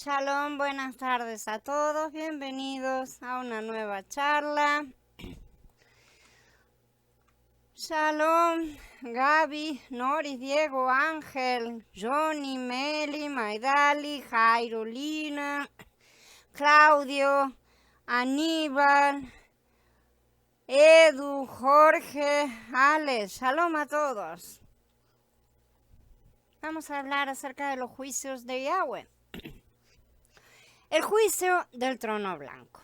Shalom, buenas tardes a todos, bienvenidos a una nueva charla. Shalom, Gaby, Noris, Diego, Ángel, Johnny, Meli, Maidali, Jairo, Lina, Claudio, Aníbal, Edu, Jorge, Alex, shalom a todos. Vamos a hablar acerca de los juicios de Yahweh. El juicio del trono blanco.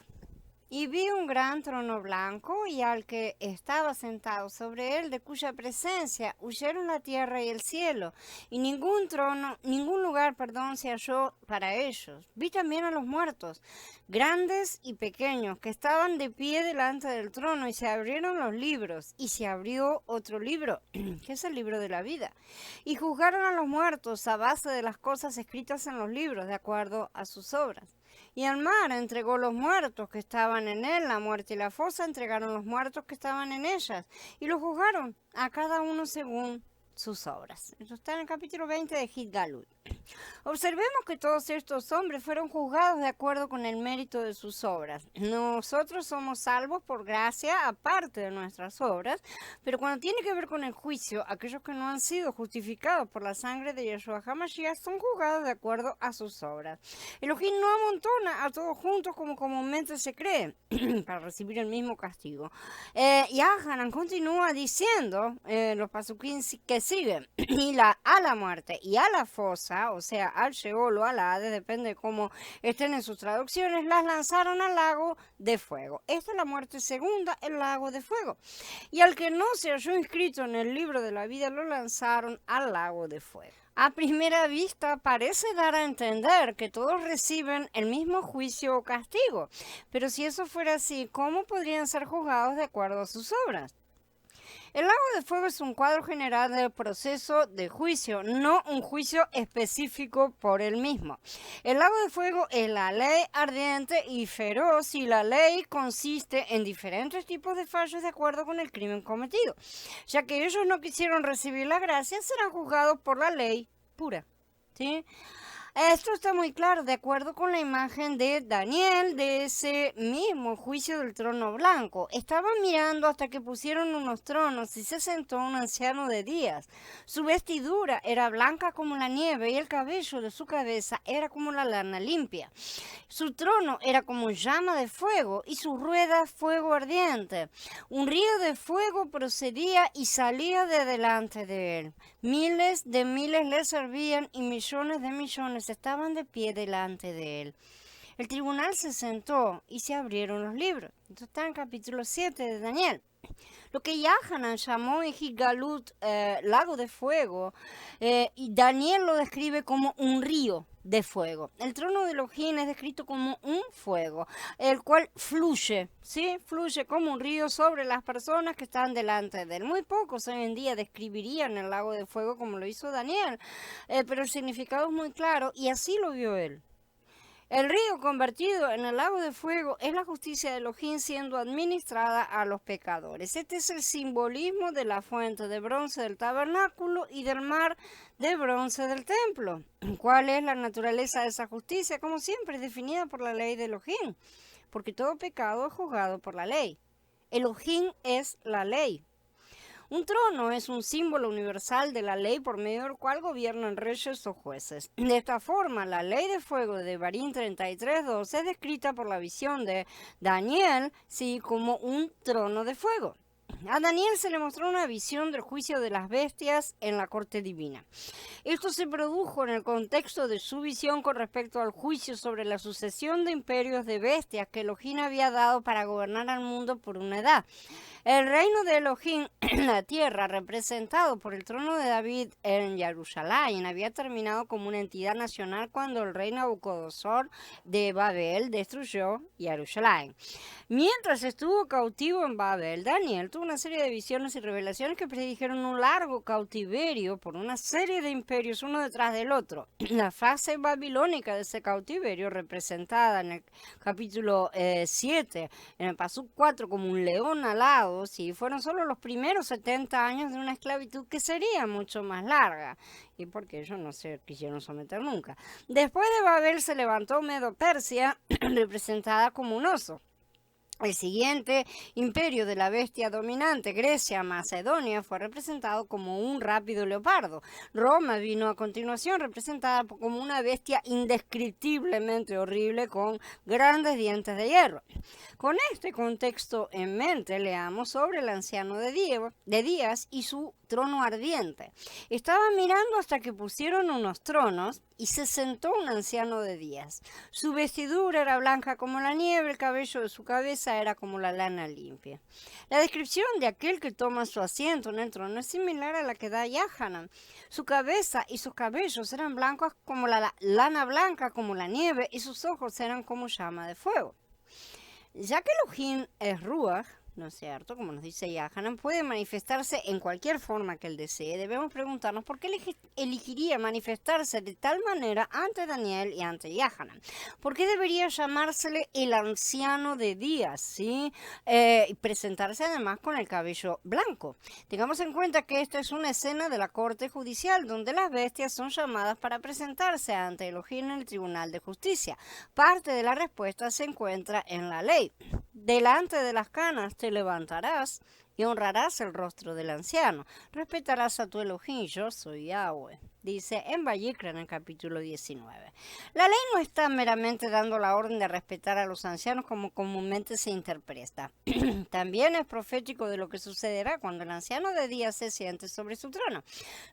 Y vi un gran trono blanco y al que estaba sentado sobre él, de cuya presencia huyeron la tierra y el cielo, y ningún lugar, se halló para ellos. Vi también a los muertos, grandes y pequeños, que estaban de pie delante del trono, y se abrieron los libros, y se abrió otro libro, que es el libro de la vida. Y juzgaron a los muertos a base de las cosas escritas en los libros, de acuerdo a sus obras. Y al mar entregó los muertos que estaban en él, la muerte y la fosa entregaron los muertos que estaban en ellas, y los juzgaron a cada uno según sus obras. Eso está en el capítulo 20 de Hidgalut. Observemos que todos estos hombres fueron juzgados de acuerdo con el mérito de sus obras. Nosotros somos salvos por gracia, aparte de nuestras obras, pero cuando tiene que ver con el juicio, aquellos que no han sido justificados por la sangre de Yeshua HaMashiach son juzgados de acuerdo a sus obras. Elohim no amontona a todos juntos como comúnmente se cree, para recibir el mismo castigo. Y Hanan continúa diciendo, los pasuquín que siguen, a la muerte y a la fosa, o sea, al Sheol o al Hades, depende de cómo estén en sus traducciones, las lanzaron al lago de fuego. Esta es la muerte segunda, el lago de fuego. Y al que no se halló inscrito en el libro de la vida, lo lanzaron al lago de fuego. A primera vista parece dar a entender que todos reciben el mismo juicio o castigo, pero si eso fuera así, ¿cómo podrían ser juzgados de acuerdo a sus obras? El lago de fuego es un cuadro general del proceso de juicio, no un juicio específico por él mismo. El lago de fuego es la ley ardiente y feroz, y la ley consiste en diferentes tipos de fallos de acuerdo con el crimen cometido. Ya que ellos no quisieron recibir la gracia, serán juzgados por la ley pura. ¿Sí? Esto está muy claro, de acuerdo con la imagen de Daniel, de ese mismo juicio del trono blanco. Estaban mirando hasta que pusieron unos tronos y se sentó un anciano de días. Su vestidura era blanca como la nieve y el cabello de su cabeza era como la lana limpia. Su trono era como llama de fuego y sus ruedas fuego ardiente. Un río de fuego procedía y salía de delante de él. Miles de miles le servían y millones de millones estaban de pie delante de él. El tribunal se sentó y se abrieron los libros. Esto está en capítulo 7 de Daniel. Lo que Yahanan llamó en Hidgalut lago de fuego, y Daniel lo describe como un río de fuego. El trono de Elohim es descrito como un fuego, el cual fluye, ¿sí? Fluye como un río sobre las personas que están delante de él. Muy pocos hoy en día describirían el lago de fuego como lo hizo Daniel, pero el significado es muy claro y así lo vio él. El río convertido en el lago de fuego es la justicia de Elohim siendo administrada a los pecadores. Este es el simbolismo de la fuente de bronce del tabernáculo y del mar de bronce del templo. ¿Cuál es la naturaleza de esa justicia? Como siempre, es definida por la ley de Elohim, porque todo pecado es juzgado por la ley. Elohim es la ley. Un trono es un símbolo universal de la ley por medio del cual gobiernan reyes o jueces. De esta forma, la ley de fuego de Devarim 33:2 es descrita por la visión de Daniel, sí, como un trono de fuego. A Daniel se le mostró una visión del juicio de las bestias en la corte divina. Esto se produjo en el contexto de su visión con respecto al juicio sobre la sucesión de imperios de bestias que Elohim había dado para gobernar al mundo por una edad. El reino de Elohim en la tierra, representado por el trono de David en Jerusalén, había terminado como una entidad nacional cuando el rey Nabucodonosor de Babel destruyó Jerusalén. Mientras estuvo cautivo en Babel, Daniel tuvo una serie de visiones y revelaciones que predijeron un largo cautiverio por una serie de imperios uno detrás del otro. La fase babilónica de ese cautiverio, representada en el capítulo 7, en el pasuk 4 como un león alado, esclavos y fueron solo los primeros 70 años de una esclavitud que sería mucho más larga. Y porque ellos no se quisieron someter nunca. Después de Babel se levantó Medo-Persia, representada como un oso. El siguiente imperio de la bestia dominante, Grecia, Macedonia, fue representado como un rápido leopardo. Roma vino a continuación representada como una bestia indescriptiblemente horrible con grandes dientes de hierro. Con este contexto en mente, leamos sobre el anciano de Días y su trono ardiente. Estaba mirando hasta que pusieron unos tronos y se sentó un anciano de Días. Su vestidura era blanca como la nieve, el cabello de su cabeza era como la lana limpia. La descripción de aquel que toma su asiento en el trono es similar a la que da Yahanan. Su cabeza y sus cabellos eran blancos como la lana blanca como la nieve y sus ojos eran como llama de fuego. Ya que Elohim es Ruach, ¿no es cierto? Como nos dice Yahanan, puede manifestarse en cualquier forma que él desee. Debemos preguntarnos por qué elegiría manifestarse de tal manera ante Daniel y ante Yahanan. ¿Por qué debería llamársele el anciano de Días? ¿Sí? Y presentarse además con el cabello blanco. Tengamos en cuenta que esta es una escena de la corte judicial donde las bestias son llamadas para presentarse ante Elohim en el tribunal de justicia. Parte de la respuesta se encuentra en la ley. Delante de las canas te levantarás y honrarás el rostro del anciano. Respetarás a tu Elohim, yo soy Yahweh. Dice en Vayikra en el capítulo 19. La ley no está meramente dando la orden de respetar a los ancianos como comúnmente se interpreta. También es profético de lo que sucederá cuando el anciano de día se siente sobre su trono.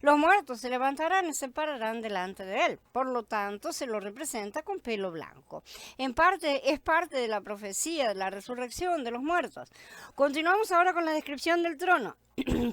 Los muertos se levantarán y se pararán delante de él. Por lo tanto, se lo representa con pelo blanco. En parte, es parte de la profecía de la resurrección de los muertos. Continuamos ahora con la descripción del trono.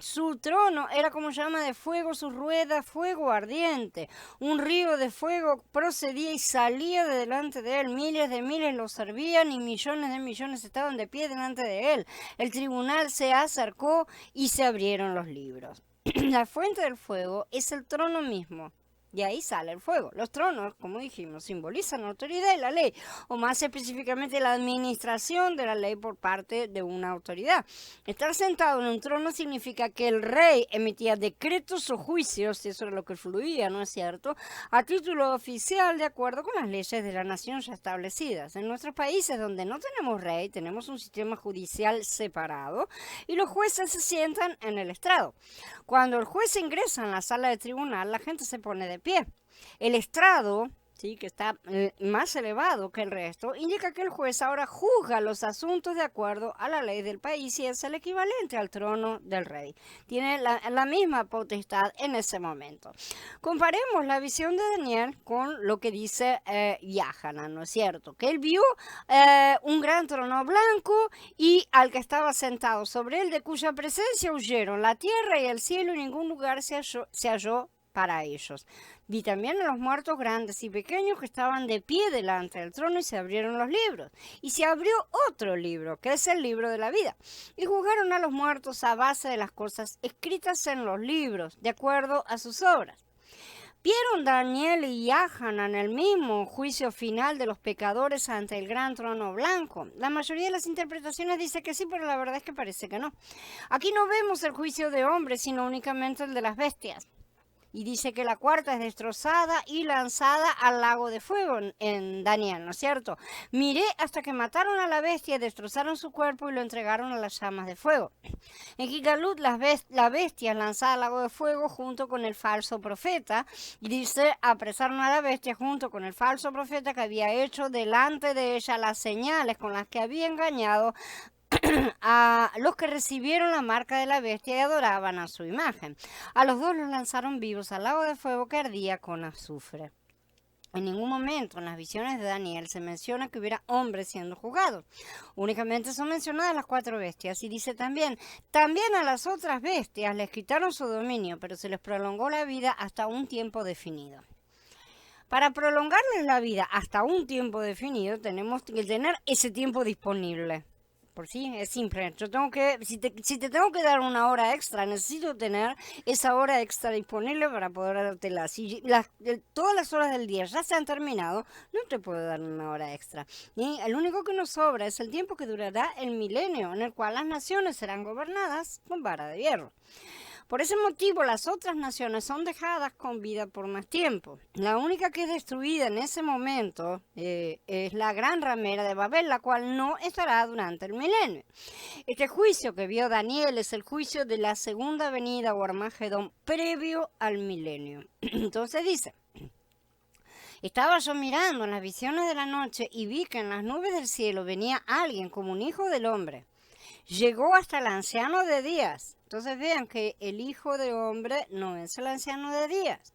Su trono era como llama de fuego, sus ruedas fuego ardiente. Un río de fuego procedía y salía de delante de él. Miles de miles lo servían y millones de millones estaban de pie delante de él. El tribunal se acercó y se abrieron los libros. La fuente del fuego es el trono mismo. Y ahí sale el fuego. Los tronos, como dijimos, simbolizan la autoridad y la ley, o más específicamente la administración de la ley por parte de una autoridad. Estar sentado en un trono significa que el rey emitía decretos o juicios, y eso era lo que fluía, ¿no es cierto?, a título oficial de acuerdo con las leyes de la nación ya establecidas. En nuestros países donde no tenemos rey, tenemos un sistema judicial separado y los jueces se sientan en el estrado. Cuando el juez ingresa en la sala de tribunal, la gente se pone de pie. El estrado, ¿sí?, que está más elevado que el resto, indica que el juez ahora juzga los asuntos de acuerdo a la ley del país y es el equivalente al trono del rey. Tiene la misma potestad en ese momento. Comparemos la visión de Daniel con lo que dice Yahanan, ¿no es cierto? Que él vio un gran trono blanco y al que estaba sentado sobre él, de cuya presencia huyeron la tierra y el cielo y ningún lugar se halló para ellos. Vi también a los muertos grandes y pequeños que estaban de pie delante del trono y se abrieron los libros. Y se abrió otro libro, que es el libro de la vida. Y juzgaron a los muertos a base de las cosas escritas en los libros, de acuerdo a sus obras. ¿Vieron Daniel y Yahanan el mismo juicio final de los pecadores ante el gran trono blanco? La mayoría de las interpretaciones dice que sí, pero la verdad es que parece que no. Aquí no vemos el juicio de hombres, sino únicamente el de las bestias. Y dice que la cuarta es destrozada y lanzada al lago de fuego en Daniel, ¿no es cierto? Miré hasta que mataron a la bestia, destrozaron su cuerpo y lo entregaron a las llamas de fuego. En Gigalut la bestia es lanzada al lago de fuego junto con el falso profeta. Y dice, apresaron a la bestia junto con el falso profeta que había hecho delante de ella las señales con las que había engañado a los que recibieron la marca de la bestia y adoraban a su imagen. A los dos los lanzaron vivos al lago de fuego que ardía con azufre. En ningún momento en las visiones de Daniel se menciona que hubiera hombres siendo juzgados. Únicamente son mencionadas las 4 bestias. Y dice también a las otras bestias les quitaron su dominio, pero se les prolongó la vida hasta un tiempo definido. Para prolongarles la vida hasta un tiempo definido tenemos que tener ese tiempo disponible. Por sí, es simple. Yo tengo que, si te tengo que dar una hora extra, necesito tener esa hora extra disponible para poder dártela. Si todas las horas del día ya se han terminado, no te puedo dar una hora extra. Y el único que nos sobra es el tiempo que durará el milenio, en el cual las naciones serán gobernadas con vara de hierro. Por ese motivo, las otras naciones son dejadas con vida por más tiempo. La única que es destruida en ese momento es la gran ramera de Babel, la cual no estará durante el milenio. Este juicio que vio Daniel es el juicio de la segunda venida o Armagedón previo al milenio. Entonces dice: estaba yo mirando en las visiones de la noche y vi que en las nubes del cielo venía alguien como un hijo del hombre. Llegó hasta el anciano de días. Entonces vean que el hijo de hombre no es el anciano de días.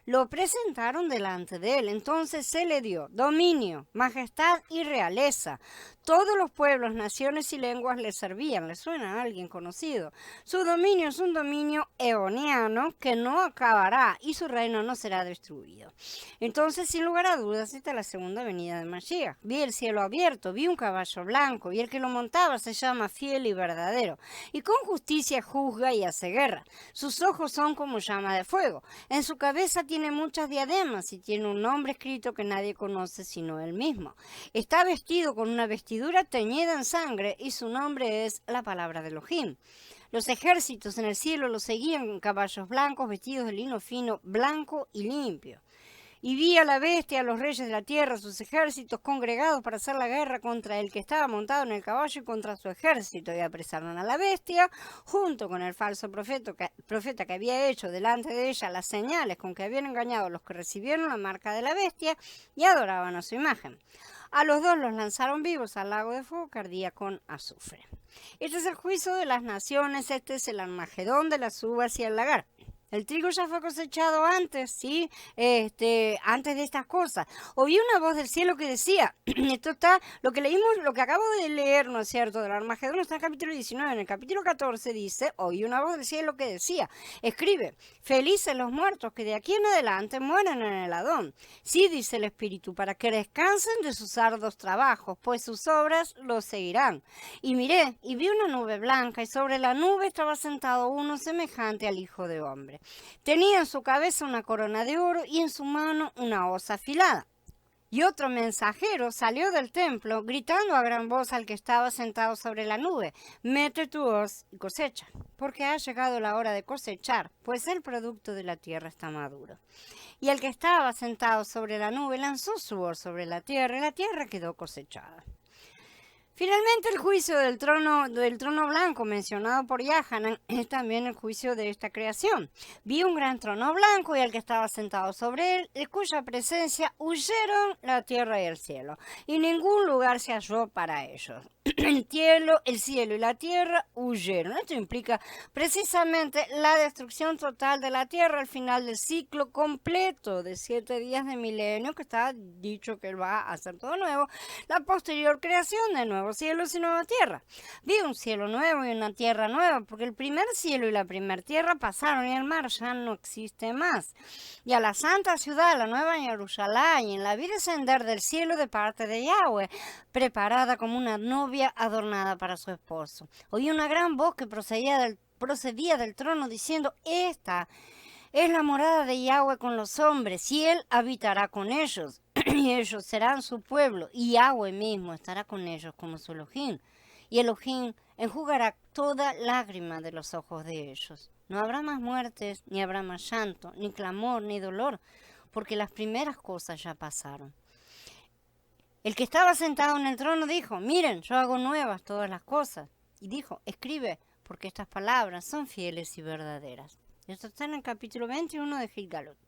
Lo presentaron delante de él. Entonces se le dio dominio, majestad y realeza. Todos los pueblos, naciones y lenguas le servían. ¿Le suena a alguien conocido? Su dominio es un dominio eoniano que no acabará y su reino no será destruido. Entonces, sin lugar a dudas, esta es la segunda venida de Mashiach. Vi el cielo abierto, vi un caballo blanco y el que lo montaba se llama Fiel y Verdadero. Y con justicia juzga y hace guerra. Sus ojos son como llama de fuego. En su cabeza tiene muchas diademas y tiene un nombre escrito que nadie conoce sino él mismo. Está vestido con una vestidura teñida en sangre y su nombre es la palabra de Elohim. Los ejércitos en el cielo lo seguían con caballos blancos vestidos de lino fino, blanco y limpio. Y vi a la bestia, a los reyes de la tierra, sus ejércitos congregados para hacer la guerra contra el que estaba montado en el caballo y contra su ejército. Y apresaron a la bestia, junto con el falso profeta que había hecho delante de ella las señales con que habían engañado a los que recibieron la marca de la bestia y adoraban a su imagen. A los dos los lanzaron vivos al lago de fuego que ardía con azufre. Este es el juicio de las naciones, este es el Armagedón de las uvas y el lagar. El trigo ya fue cosechado antes, ¿sí? Antes de estas cosas. Oí una voz del cielo que decía, esto está, lo que leímos, lo que acabo de leer, ¿no es cierto?, del Armagedón está en el capítulo 19, en el capítulo 14 dice, oí una voz del cielo que decía, escribe, felices los muertos que de aquí en adelante mueren en el Adón. Sí, dice el Espíritu, para que descansen de sus arduos trabajos, pues sus obras los seguirán. Y miré, y vi una nube blanca, y sobre la nube estaba sentado uno semejante al Hijo de Hombre. Tenía en su cabeza una corona de oro y en su mano una hoz afilada. Y otro mensajero salió del templo gritando a gran voz al que estaba sentado sobre la nube, mete tu hoz y cosecha, porque ha llegado la hora de cosechar, pues el producto de la tierra está maduro. Y el que estaba sentado sobre la nube lanzó su hoz sobre la tierra y la tierra quedó cosechada. Finalmente, el juicio del trono blanco mencionado por Yahanan es también el juicio de esta creación. Vi un gran trono blanco y el que estaba sentado sobre él, de cuya presencia huyeron la tierra y el cielo, y ningún lugar se halló para ellos. El cielo y la tierra huyeron. Esto implica precisamente la destrucción total de la tierra al final del ciclo completo de 7 días de milenio, que está dicho que él va a hacer todo nuevo, la posterior creación de nuevos cielos y nueva tierra. Vi un cielo nuevo y una tierra nueva, porque el primer cielo y la primera tierra pasaron y el mar ya no existe más. Y a la santa ciudad, la nueva Jerusalén, la vi descender del cielo de parte de Yahweh, preparada como una novia adornada para su esposo. Oí una gran voz que procedía del trono diciendo, esta es la morada de Yahweh con los hombres y él habitará con ellos y ellos serán su pueblo y Yahweh mismo estará con ellos como su Elohim y Elohim enjugará toda lágrima de los ojos de ellos. No habrá más muertes, ni habrá más llanto, ni clamor, ni dolor, porque las primeras cosas ya pasaron. El que estaba sentado en el trono dijo, miren, yo hago nuevas todas las cosas. Y dijo, escribe, porque estas palabras son fieles y verdaderas. Esto está en el capítulo 21 de Gilgalot.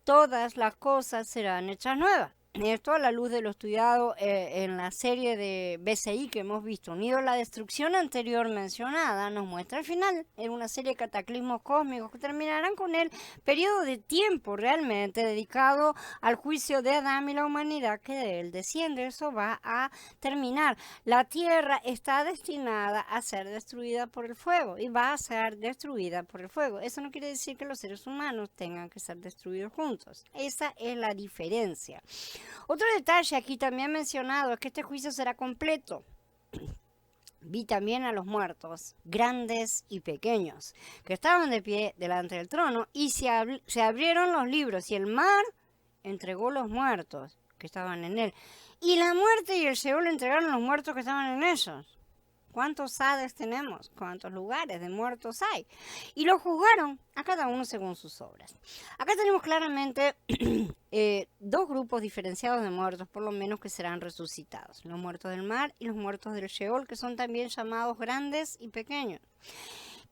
Todas las cosas serán hechas nuevas. Esto a la luz de lo estudiado en la serie de BCI que hemos visto, unido a la destrucción anterior mencionada, nos muestra el final en una serie de cataclismos cósmicos que terminarán con el periodo de tiempo realmente dedicado al juicio de Adán y la humanidad que de él desciende. Eso va a terminar. La tierra está destinada a ser destruida por el fuego y va a ser destruida por el fuego. Eso no quiere decir que los seres humanos tengan que ser destruidos juntos. Esa es la diferencia. Otro detalle aquí también mencionado es que este juicio será completo. Vi también a los muertos, grandes y pequeños, que estaban de pie delante del trono, y se abrieron los libros, y el mar entregó los muertos que estaban en él. Y la muerte y el Sheol entregaron los muertos que estaban en ellos. ¿Cuántos Hades tenemos? ¿Cuántos lugares de muertos hay? Y los juzgaron a cada uno según sus obras. Acá tenemos claramente dos grupos diferenciados de muertos, por lo menos, que serán resucitados. Los muertos del mar y los muertos del Sheol, que son también llamados grandes y pequeños.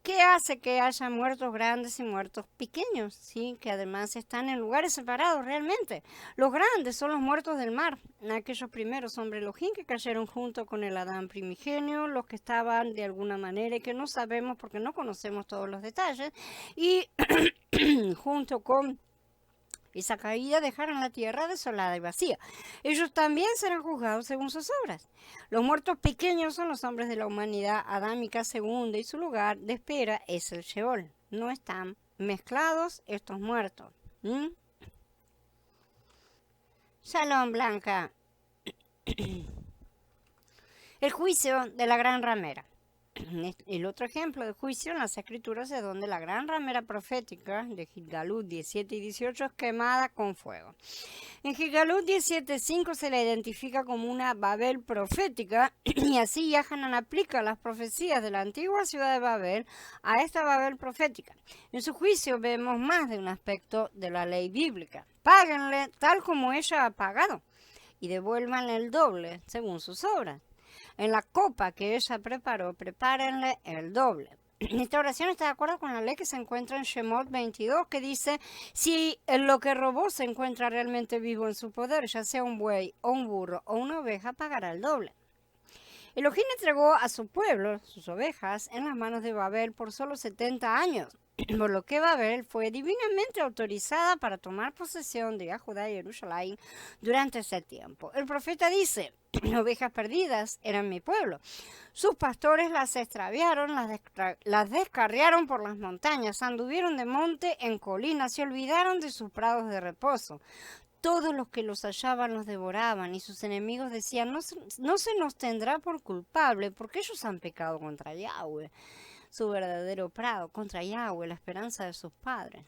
¿Qué hace que haya muertos grandes y muertos pequeños? ¿Sí? Que además están en lugares separados realmente. Los grandes son los muertos del mar, aquellos primeros hombres Elohim que cayeron junto con el Adán primigenio, los que estaban de alguna manera y que no sabemos porque no conocemos todos los detalles, y junto con esa caída dejaron la tierra desolada y vacía. Ellos también serán juzgados según sus obras. Los muertos pequeños son los hombres de la humanidad adámica segunda y su lugar de espera es el Sheol. No están mezclados estos muertos. Shalom, Blanca. El juicio de la gran ramera. El otro ejemplo de juicio en las escrituras es donde la gran ramera profética de Gilgalut 17 y 18 es quemada con fuego. En Gilgalut 17:5 se la identifica como una Babel profética y así Yahanan aplica las profecías de la antigua ciudad de Babel a esta Babel profética. En su juicio vemos más de un aspecto de la ley bíblica. Páguenle tal como ella ha pagado y devuélvanle el doble según sus obras. En la copa que ella preparó, prepárenle el doble. Esta oración está de acuerdo con la ley que se encuentra en Shemot 22, que dice, si lo que robó se encuentra realmente vivo en su poder, ya sea un buey o un burro o una oveja, pagará el doble. Elohim entregó a su pueblo, sus ovejas, en las manos de Babel por solo 70 años, por lo que Babel fue divinamente autorizada para tomar posesión de Judá y Jerusalén durante ese tiempo. El profeta dice, ovejas perdidas eran mi pueblo. Sus pastores las extraviaron, las descarriaron por las montañas, anduvieron de monte en colinas, se olvidaron de sus prados de reposo. Todos los que los hallaban los devoraban, y sus enemigos decían, no se nos tendrá por culpable, porque ellos han pecado contra Yahweh, su verdadero prado, contra Yahweh, la esperanza de sus padres.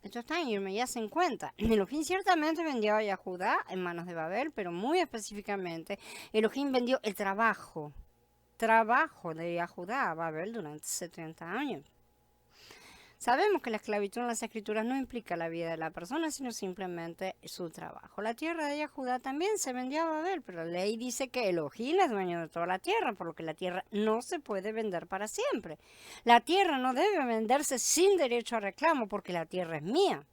Esto está en Yirmiyah 50. Elohim ciertamente vendió a Judá en manos de Babel, pero muy específicamente, Elohim vendió el trabajo de Judá a Babel durante 70 años. Sabemos que la esclavitud en las escrituras no implica la vida de la persona, sino simplemente su trabajo. La tierra de Judá también se vendió a Babel, pero la ley dice que Elohim es dueño de toda la tierra, por lo que la tierra no se puede vender para siempre. La tierra no debe venderse sin derecho a reclamo, porque la tierra es mía.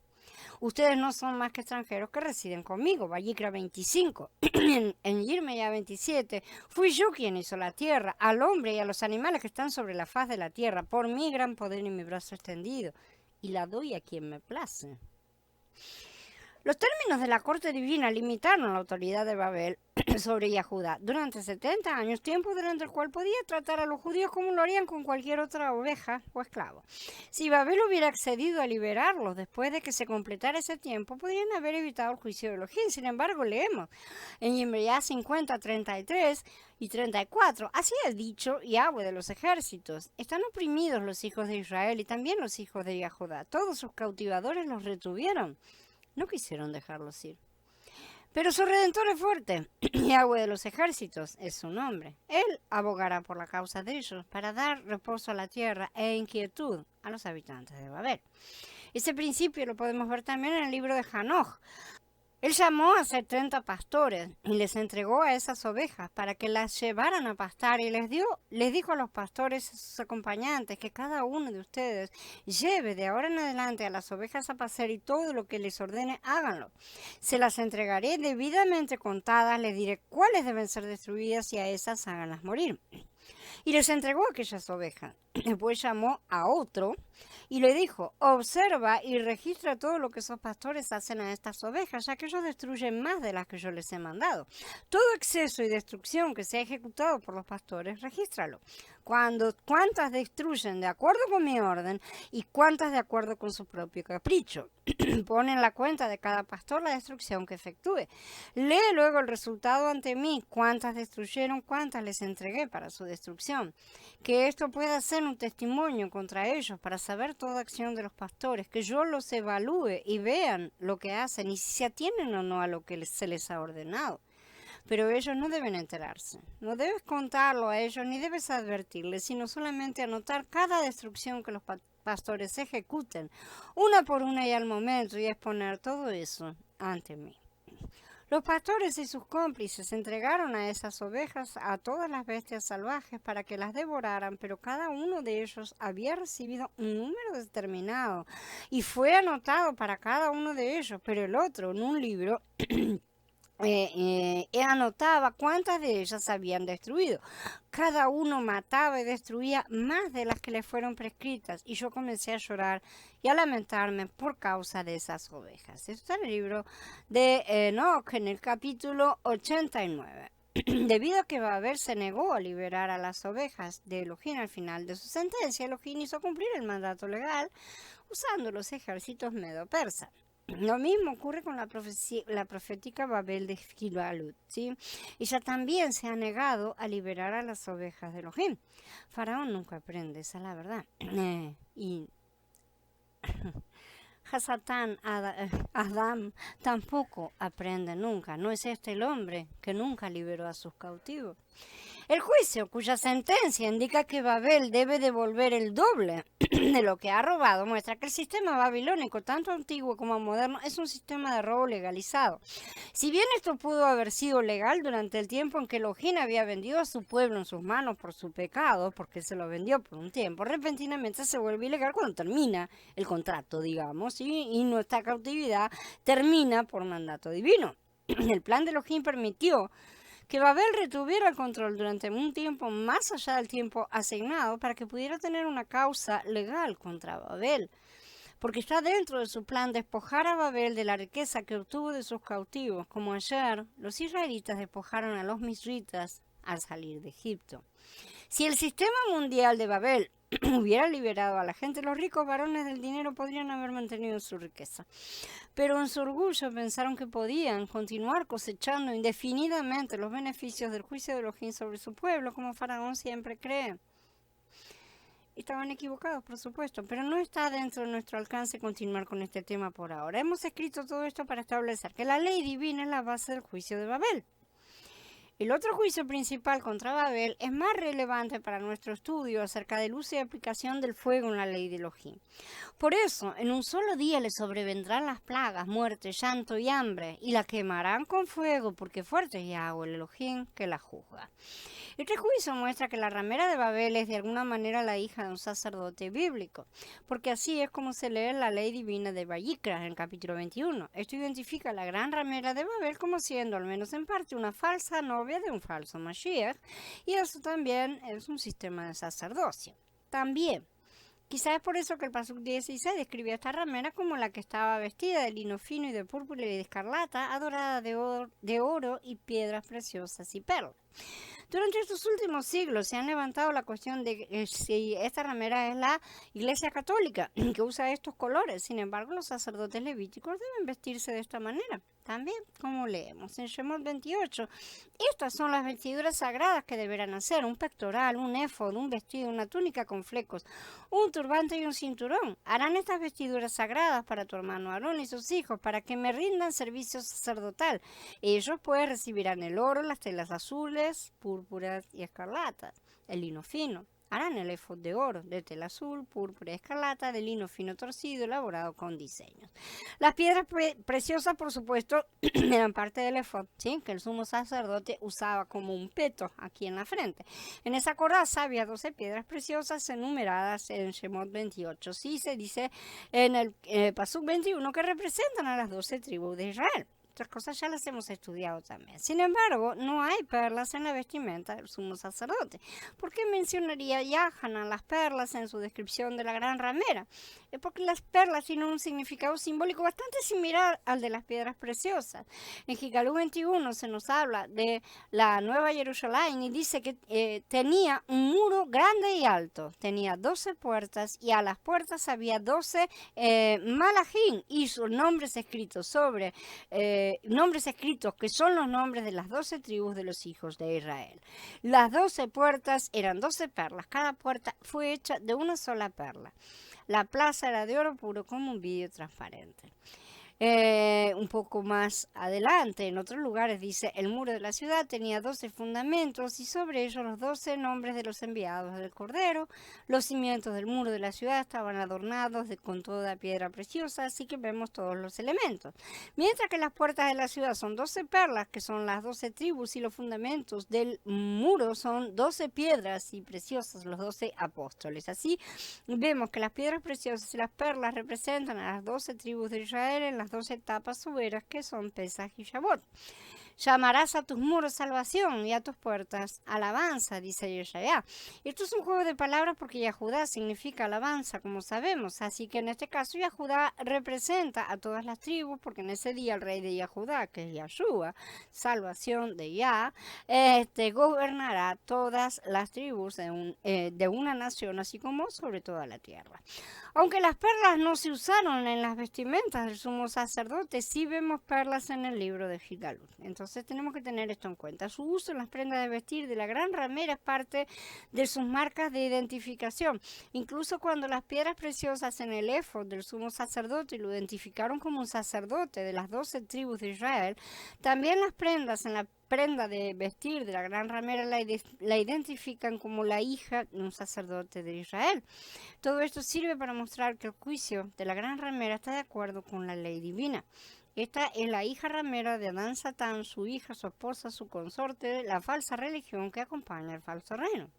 Ustedes no son más que extranjeros que residen conmigo. Vayikra 25. En Yirmiyah 27, fui yo quien hizo la tierra, al hombre y a los animales que están sobre la faz de la tierra, por mi gran poder y mi brazo extendido, y la doy a quien me place. Los términos de la corte divina limitaron la autoridad de Babel sobre Judá durante 70 años, tiempo durante el cual podía tratar a los judíos como lo harían con cualquier otra oveja o esclavo. Si Babel hubiera accedido a liberarlos después de que se completara ese tiempo, podrían haber evitado el juicio de Elohim. Sin embargo, leemos en Yirmiyah 50, 33 y 34, así ha dicho Yahweh de los ejércitos, están oprimidos los hijos de Israel y también los hijos de Judá. Todos sus cautivadores los retuvieron. No quisieron dejarlos ir. Pero su Redentor es fuerte. Yahweh de los ejércitos es su nombre. Él abogará por la causa de ellos para dar reposo a la tierra e inquietud a los habitantes de Babel. Ese principio lo podemos ver también en el libro de Hanoch. Él llamó a 70 pastores y les entregó a esas ovejas para que las llevaran a pastar, y les dijo a los pastores y a sus acompañantes que cada uno de ustedes lleve de ahora en adelante a las ovejas a pacer, y todo lo que les ordene háganlo. Se las entregaré debidamente contadas, les diré cuáles deben ser destruidas y a esas háganlas morir. Y les entregó aquellas ovejas. Después llamó a otro y le dijo, observa y registra todo lo que esos pastores hacen a estas ovejas, ya que ellos destruyen más de las que yo les he mandado. Todo exceso y destrucción que sea ejecutado por los pastores, regístralo. Cuántas destruyen de acuerdo con mi orden y cuántas de acuerdo con su propio capricho. Pon en la cuenta de cada pastor la destrucción que efectúe. Lee luego el resultado ante mí, cuántas destruyeron, cuántas les entregué para su destrucción. destrucción. Que esto pueda ser un testimonio contra ellos para saber toda acción de los pastores, que yo los evalúe y vean lo que hacen y si se atienen o no a lo que se les ha ordenado. Pero ellos no deben enterarse. No debes contarlo a ellos ni debes advertirles, sino solamente anotar cada destrucción que los pastores ejecuten, una por una y al momento, y exponer todo eso ante mí. Los pastores y sus cómplices entregaron a esas ovejas a todas las bestias salvajes para que las devoraran, pero cada uno de ellos había recibido un número determinado y fue anotado para cada uno de ellos, pero el otro en un libro anotaba cuántas de ellas habían destruido. Cada uno mataba y destruía más de las que le fueron prescritas, y yo comencé a llorar y a lamentarme por causa de esas ovejas. Esto está en el libro de Enoch, en el capítulo 89. Debido a que Babel se negó a liberar a las ovejas de Elohim al final de su sentencia, Elohim hizo cumplir el mandato legal usando los ejércitos medo-persas. Lo mismo ocurre con la profética Babel de Gibalut, ¿sí? Ella también se ha negado a liberar a las ovejas de Elohim. Faraón nunca aprende, esa es la verdad. Y Hasatán Adam tampoco aprende nunca. No es este el hombre que nunca liberó a sus cautivos. El juicio, cuya sentencia indica que Babel debe devolver el doble de lo que ha robado, muestra que el sistema babilónico, tanto antiguo como moderno, es un sistema de robo legalizado. Si bien esto pudo haber sido legal durante el tiempo en que Elohim había vendido a su pueblo en sus manos por su pecado, porque se lo vendió por un tiempo, repentinamente se vuelve ilegal cuando termina el contrato, digamos, ¿sí? Y nuestra cautividad termina por mandato divino. El plan de Elohim permitió que Babel retuviera el control durante un tiempo más allá del tiempo asignado para que pudiera tener una causa legal contra Babel, porque está dentro de su plan despojar a Babel de la riqueza que obtuvo de sus cautivos, como ayer los israelitas despojaron a los misritas al salir de Egipto. Si el sistema mundial de Babel hubiera liberado a la gente, los ricos varones del dinero podrían haber mantenido su riqueza. Pero en su orgullo pensaron que podían continuar cosechando indefinidamente los beneficios del juicio de Elohim sobre su pueblo, como Faraón siempre cree. Estaban equivocados, por supuesto, pero no está dentro de nuestro alcance continuar con este tema por ahora. Hemos escrito todo esto para establecer que la ley divina es la base del juicio de Babel. El otro juicio principal contra Babel es más relevante para nuestro estudio acerca del uso y aplicación del fuego en la ley de Elohim. Por eso, en un solo día le sobrevendrán las plagas, muerte, llanto y hambre, y la quemarán con fuego, porque fuerte es Yahweh el Elohim que la juzga. Este juicio muestra que la ramera de Babel es de alguna manera la hija de un sacerdote bíblico, porque así es como se lee la ley divina de Vayikra en el capítulo 21. Esto identifica a la gran ramera de Babel como siendo, al menos en parte, una falsa novia de un falso Mashiach, y eso también es un sistema de sacerdocio. También, quizás es por eso que el Pasuk 16 describe a esta ramera como la que estaba vestida de lino fino y de púrpura y de escarlata, adorada de oro y piedras preciosas y perlas. Durante estos últimos siglos se han levantado la cuestión de si esta ramera es la Iglesia Católica, que usa estos colores. Sin embargo, los sacerdotes levíticos deben vestirse de esta manera. También, como leemos en Shemot 28, estas son las vestiduras sagradas que deberán hacer: un pectoral, un éfod, un vestido, una túnica con flecos, un turbante y un cinturón. Harán estas vestiduras sagradas para tu hermano Aarón y sus hijos, para que me rindan servicio sacerdotal. Ellos pues recibirán el oro, las telas azules, púrpuras y escarlatas, el lino fino. Harán el éfod de oro, de tela azul, púrpura y escarlata, de lino fino torcido, elaborado con diseños. Las piedras preciosas, por supuesto, eran parte del éfod, ¿sí? Que el sumo sacerdote usaba como un peto aquí en la frente. En esa coraza había 12 piedras preciosas enumeradas en Shemot 28. Sí, se dice en el Pasuk 21 que representan a las 12 tribus de Israel. Otras cosas ya las hemos estudiado también. Sin embargo, no hay perlas en la vestimenta del sumo sacerdote. ¿Por qué mencionaría Yahanan las perlas en su descripción de la gran ramera? Es porque las perlas tienen un significado simbólico bastante similar al de las piedras preciosas. En Gigalú 21 se nos habla de la Nueva Jerusalén y dice que tenía un muro grande y alto. Tenía 12 puertas y a las puertas había 12 malajim y sus nombres escritos sobre nombres escritos, que son los nombres de las 12 tribus de los hijos de Israel. Las 12 puertas eran 12 perlas, cada puerta fue hecha de una sola perla. La plaza era de oro puro como un vidrio transparente. Un poco más adelante, en otros lugares dice, el muro de la ciudad tenía 12 fundamentos y sobre ellos los 12 nombres de los enviados del Cordero. Los cimientos del muro de la ciudad estaban adornados con toda piedra preciosa, así que vemos todos los elementos. Mientras que las puertas de la ciudad son 12 perlas, que son las 12 tribus, y los fundamentos del muro son 12 piedras y preciosas, los 12 apóstoles. Así vemos que las piedras preciosas y las perlas representan a las 12 tribus de Israel en las 12 etapas soberas que son Pesaj y Shavuot. Llamarás a tus muros salvación y a tus puertas alabanza, dice Yeshaya. Esto es un juego de palabras porque Yahudá significa alabanza, como sabemos. Así que en este caso Yahudá representa a todas las tribus, porque en ese día el rey de Yahudá, que es Yahshua, salvación de Yah, gobernará todas las tribus de una nación, así como sobre toda la tierra. Aunque las perlas no se usaron en las vestimentas del sumo sacerdote, sí vemos perlas en el libro de Gigalut. Entonces tenemos que tener esto en cuenta. Su uso en las prendas de vestir de la gran ramera es parte de sus marcas de identificación. Incluso cuando las piedras preciosas en el éfod del sumo sacerdote lo identificaron como un sacerdote de las 12 tribus de Israel, también las prendas en la prenda de vestir de la gran ramera la identifican como la hija de un sacerdote de Israel. Todo esto sirve para mostrar que el juicio de la gran ramera está de acuerdo con la ley divina. Esta es la hija ramera de Adán Satán, su hija, su esposa, su consorte, la falsa religión que acompaña al falso reino.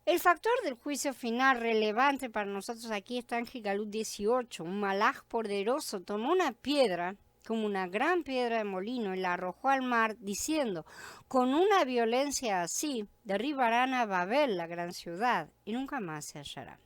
El factor del juicio final relevante para nosotros aquí está en Gigalut 18. Un malaj poderoso tomó una piedra, como una gran piedra de molino, y la arrojó al mar, diciendo, con una violencia así, derribarán a Babel, la gran ciudad, y nunca más se hallará.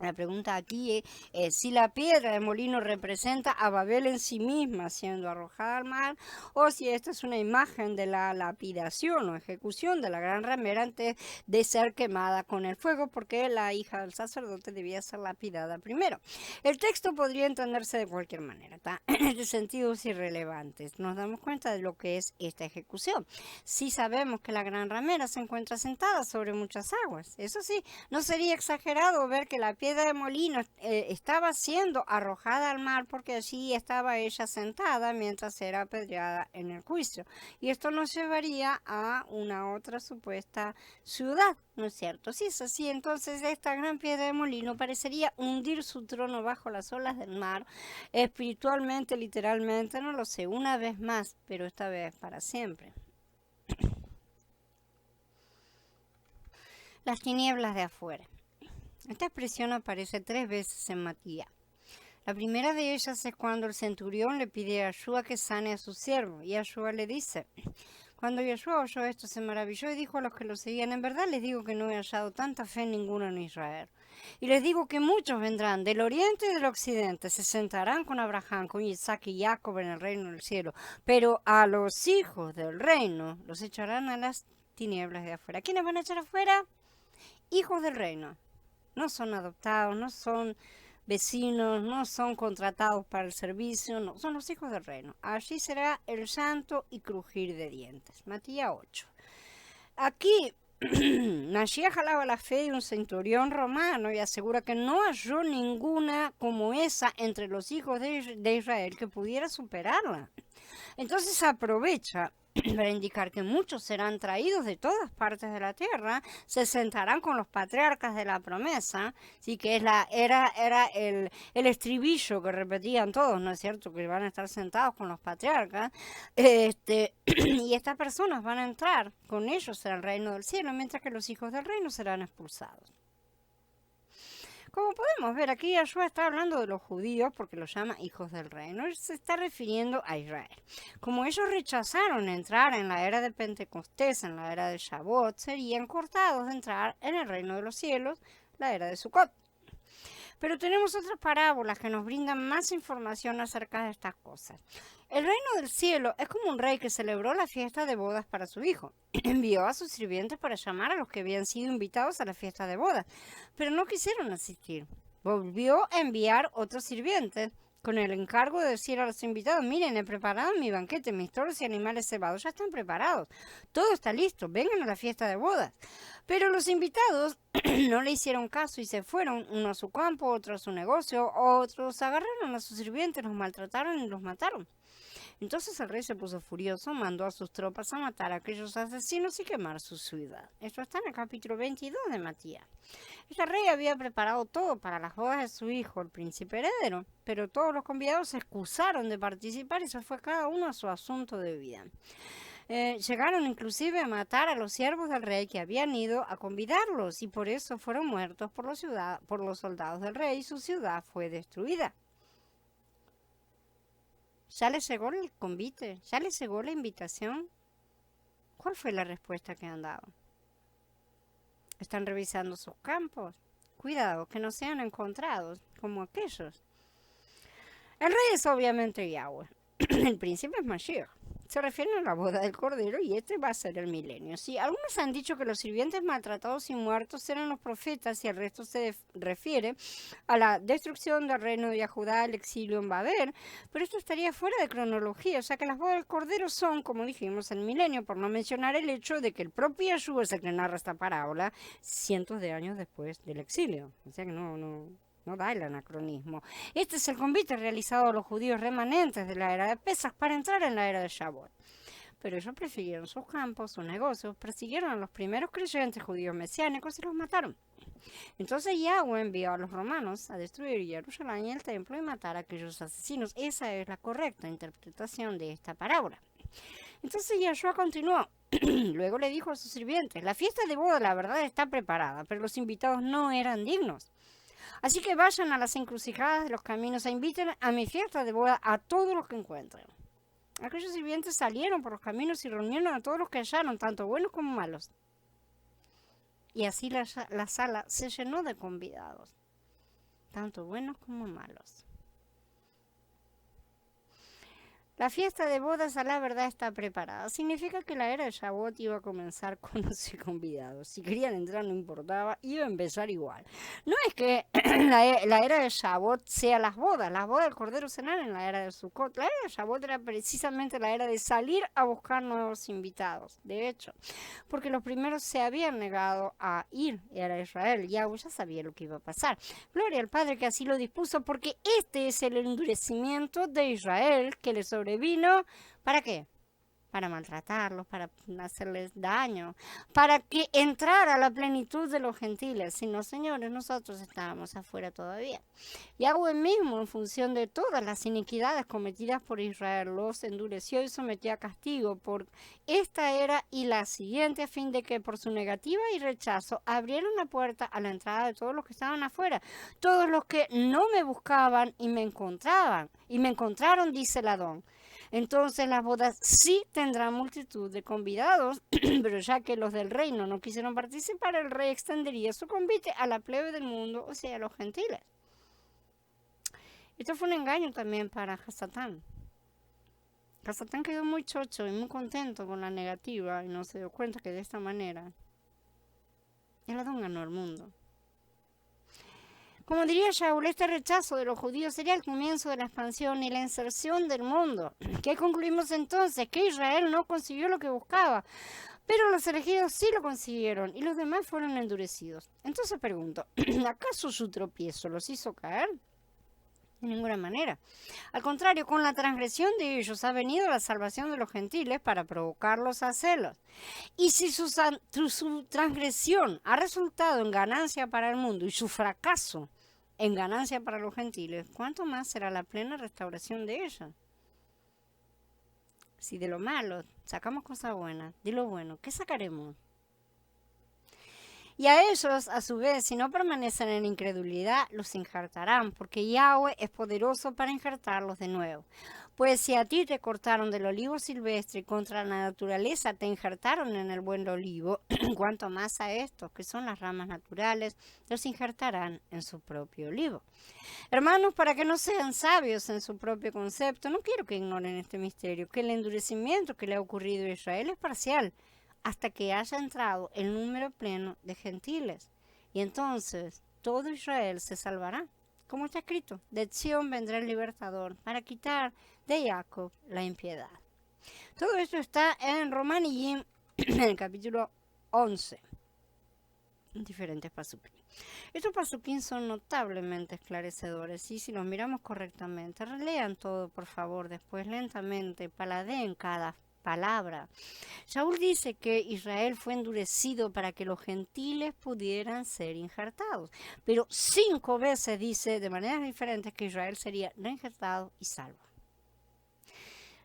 La pregunta aquí es si la piedra de molino representa a Babel en sí misma siendo arrojada al mar, o si esta es una imagen de la lapidación o ejecución de la gran ramera antes de ser quemada con el fuego, porque la hija del sacerdote debía ser lapidada primero. El texto podría entenderse de cualquier manera, ¿tá? En sentidos irrelevantes. Nos damos cuenta de lo que es esta ejecución. Sí sabemos que la gran ramera se encuentra sentada sobre muchas aguas. Eso sí, no sería exagerado ver que la piedra de molino estaba siendo arrojada al mar porque allí estaba ella sentada mientras era apedreada en el juicio. Y esto nos llevaría a una otra supuesta ciudad, ¿no es cierto? Si es así, entonces esta gran piedra de molino parecería hundir su trono bajo las olas del mar, espiritualmente, literalmente, no lo sé, una vez más, pero esta vez para siempre. Las tinieblas de afuera. Esta expresión aparece 3 veces en Matías. La primera de ellas es cuando el centurión le pide a Yeshua que sane a su siervo, y Yeshua le dice, cuando Yeshua oyó esto se maravilló y dijo a los que lo seguían, en verdad les digo que no he hallado tanta fe ninguna en Israel. Y les digo que muchos vendrán del oriente y del occidente, se sentarán con Abraham, con Isaac y Jacob en el reino del cielo, pero a los hijos del reino los echarán a las tinieblas de afuera. ¿Quiénes van a echar afuera? Hijos del reino. No son adoptados, no son vecinos, no son contratados para el servicio, no, son los hijos del reino. Allí será el llanto y crujir de dientes. Matías 8. Aquí Mashiach alaba la fe de un centurión romano y asegura que no halló ninguna como esa entre los hijos de Israel que pudiera superarla. Entonces aprovecha para indicar que muchos serán traídos de todas partes de la tierra, se sentarán con los patriarcas de la promesa, sí que era el estribillo que repetían todos, ¿no es cierto? Que van a estar sentados con los patriarcas, y estas personas van a entrar con ellos en el reino del cielo, mientras que los hijos del reino serán expulsados. Como podemos ver, aquí Yeshua está hablando de los judíos porque los llama hijos del reino. Él se está refiriendo a Israel. Como ellos rechazaron entrar en la era de Pentecostés, en la era de Shavuot, serían cortados de entrar en el reino de los cielos, la era de Sukkot. Pero tenemos otras parábolas que nos brindan más información acerca de estas cosas. El reino del cielo es como un rey que celebró la fiesta de bodas para su hijo. Envió a sus sirvientes para llamar a los que habían sido invitados a la fiesta de bodas, pero no quisieron asistir. Volvió a enviar otros sirvientes con el encargo de decir a los invitados, miren, he preparado mi banquete, mis toros y animales cebados ya están preparados, todo está listo, vengan a la fiesta de bodas. Pero los invitados no le hicieron caso y se fueron, uno a su campo, otro a su negocio, otros agarraron a sus sirvientes, los maltrataron y los mataron. Entonces el rey se puso furioso, mandó a sus tropas a matar a aquellos asesinos y quemar su ciudad. Esto está en el capítulo 22 de Matías. Este rey había preparado todo para las bodas de su hijo, el príncipe heredero, pero todos los convidados se excusaron de participar y se fue cada uno a su asunto de vida. Llegaron inclusive a matar a los siervos del rey que habían ido a convidarlos y por eso fueron muertos por los soldados del rey y su ciudad fue destruida. ¿Ya les llegó el convite? ¿Ya les llegó la invitación? ¿Cuál fue la respuesta que han dado? ¿Están revisando sus campos? Cuidado, que no sean encontrados como aquellos. El rey es obviamente Yahweh. El príncipe es Mashiach. Se refieren a la boda del Cordero y este va a ser el milenio. Sí, algunos han dicho que los sirvientes maltratados y muertos eran los profetas y el resto se refiere a la destrucción del reino de Judá, el exilio en Babel, pero esto estaría fuera de cronología, o sea que las bodas del Cordero son, como dijimos, el milenio, por no mencionar el hecho de que el propio Yeshua es el que narra esta parábola cientos de años después del exilio. O sea que no da el anacronismo. Este es el convite realizado a los judíos remanentes de la era de Pesaj para entrar en la era de Shavuot. Pero ellos prefirieron sus campos, sus negocios, persiguieron a los primeros creyentes judíos mesiánicos y los mataron. Entonces Yahweh envió a los romanos a destruir Jerusalén y el templo y matar a aquellos asesinos. Esa es la correcta interpretación de esta parábola. Entonces Yahshua continuó. Luego le dijo a sus sirvientes, la fiesta de boda la verdad está preparada, pero los invitados no eran dignos. Así que vayan a las encrucijadas de los caminos e inviten a mi fiesta de boda a todos los que encuentren. Aquellos sirvientes salieron por los caminos y reunieron a todos los que hallaron, tanto buenos como malos. Y así la sala se llenó de convidados, tanto buenos como malos. La fiesta de bodas a la verdad está preparada. Significa que la era de Shavuot iba a comenzar con los convidados. Si querían entrar no importaba, iba a empezar igual. No es que la era de Shavuot sea las bodas del Cordero serán en la era de Sukkot. La era de Shavuot era precisamente la era de salir a buscar nuevos invitados. De hecho, porque los primeros se habían negado a ir a Israel. Yahweh ya sabía lo que iba a pasar. Gloria al Padre que así lo dispuso, porque este es el endurecimiento de Israel que le sobrevino. ¿Para qué? Para maltratarlos, para hacerles daño, para que entrara la plenitud de los gentiles. Si no, señores, nosotros estábamos afuera todavía. Yahweh mismo, en función de todas las iniquidades cometidas por Israel, los endureció y sometió a castigo por esta era y la siguiente, a fin de que por su negativa y rechazo abrieron la puerta a la entrada de todos los que estaban afuera, todos los que no me buscaban y me encontraron, dice el Adón. Entonces las bodas sí tendrán multitud de convidados, pero ya que los del reino no quisieron participar, el rey extendería su convite a la plebe del mundo, o sea, a los gentiles. Esto fue un engaño también para Hasatán. Hasatán quedó muy chocho y muy contento con la negativa y no se dio cuenta que de esta manera el Adón ganó el mundo. Como diría Shaul, este rechazo de los judíos sería el comienzo de la expansión y la inserción del mundo. ¿Qué concluimos entonces? Que Israel no consiguió lo que buscaba, pero los elegidos sí lo consiguieron y los demás fueron endurecidos. Entonces pregunto, ¿acaso su tropiezo los hizo caer? De ninguna manera. Al contrario, con la transgresión de ellos ha venido la salvación de los gentiles para provocarlos a celos. Y si su transgresión ha resultado en ganancia para el mundo y su fracaso en ganancia para los gentiles, ¿cuánto más será la plena restauración de ella? Si de lo malo sacamos cosas buenas, de lo bueno, ¿qué sacaremos? Y a ellos, a su vez, si no permanecen en incredulidad, los injertarán, porque Yahweh es poderoso para injertarlos de nuevo. Pues si a ti te cortaron del olivo silvestre y contra la naturaleza te injertaron en el buen olivo, cuanto más a estos, que son las ramas naturales, los injertarán en su propio olivo. Hermanos, para que no sean sabios en su propio concepto, no quiero que ignoren este misterio, que el endurecimiento que le ha ocurrido a Israel es parcial, hasta que haya entrado el número pleno de gentiles. Y entonces todo Israel se salvará. como está escrito, de Sión vendrá el libertador para quitar de Jacob la impiedad. Todo esto está en Romaniyim, en el capítulo 11, en diferentes pasukim. Estos pasukim son notablemente esclarecedores y si los miramos correctamente, relean todo por favor después lentamente, paladeen cada palabra. Saúl dice que Israel fue endurecido para que los gentiles pudieran ser injertados, pero 5 veces dice de maneras diferentes que Israel sería reinjertado y salvo.